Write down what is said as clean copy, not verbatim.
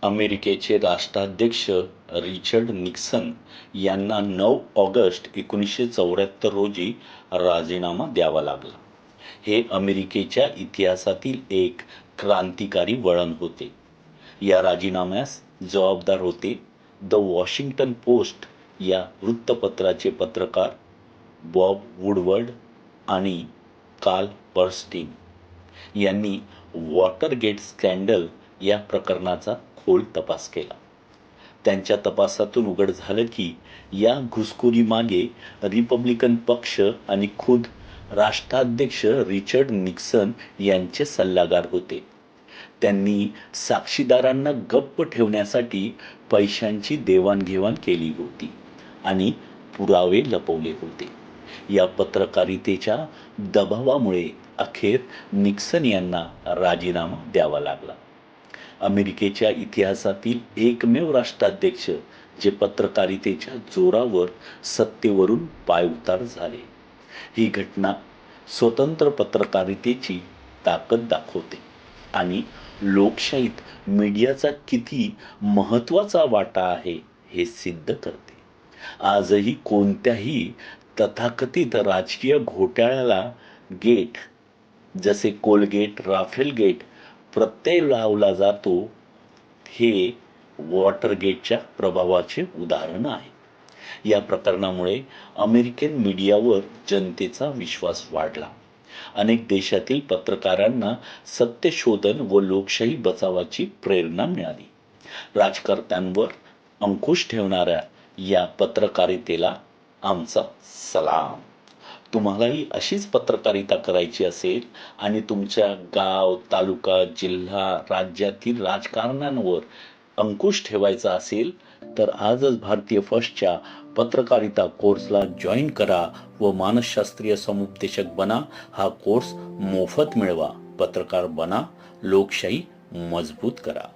अमेरिकेचे राष्ट्राध्यक्ष Richard Nixon यांना 9 ऑगस्ट 1974 रोजी राजीनामा द्यावा लागला. हे अमेरिकेच्या इतिहासातील एक क्रांतिकारी वळण होते. या राजीनाम्यास जबाबदार होते द वॉशिंग्टन पोस्ट या वृत्तपत्राचे पत्रकार बॉब वुडवर्ड आणि कार्ल बर्नस्टीन यांनी वॉटरगेट स्कॅन्डल या प्रकरणाचा खोल तपास केला. त्यांच्या तपासातून उघड झालं की या घुसखोरीमागे रिपब्लिकन पक्ष आणि खुद राष्ट्राध्यक्ष रिचर्ड निक्सन यांचे सल्लागार होते. त्यांनी साक्षीदारांना गप्प ठेवण्यासाठी पैशांची देवाणघेवाण केली होती आणि पुरावे लपवले होते. या पत्रकारितेच्या दबावामुळे अखेर निक्सन यांना राजीनामा द्यावा लागला. अमेरिकेच्या इतिहासातील एकमेव राष्ट्राध्यक्ष जे पत्रकारितेच्या जोरावर सत्तेवरून पायउतार झाले. ही घटना स्वतंत्र पत्रकारितेची ताकद दाखवते आणि लोकशाहीत मीडियाचा किती महत्त्वाचा वाटा आहे हे सिद्ध करते. आजही कोणत्याही तथाकथित राजकीय घोटाळ्याला गेट जसे कोलगेट, राफेल गेट प्रत्यय लावला जातो, हे वॉटरगेटच्या प्रभावाचे उदाहरण आहे. या प्रकरणामुळे अमेरिकन मीडियावर जनतेचा विश्वास वाढला. अनेक देशातील पत्रकारांना सत्यशोधन व लोकशाही बचावाची प्रेरणा मिळाली. राजकारत्यांवर अंकुश ठेवणाऱ्या या पत्रकारितेला आमचा सलाम. तुम्हालाही अशीच पत्रकारिता करायची असेल आणि तुमच्या गाव, तालुका, जिल्हा, राज्यातील राजकारण्यांवर अंकुश ठेवायचा असेल तर आजच भारतीय फर्स्टच्या पत्रकारिता कोर्सला जॉईन करा व मानसशास्त्रीय समुपदेशक बना. हा कोर्स मोफत मिळवा. पत्रकार बना, लोकशाही मजबूत करा.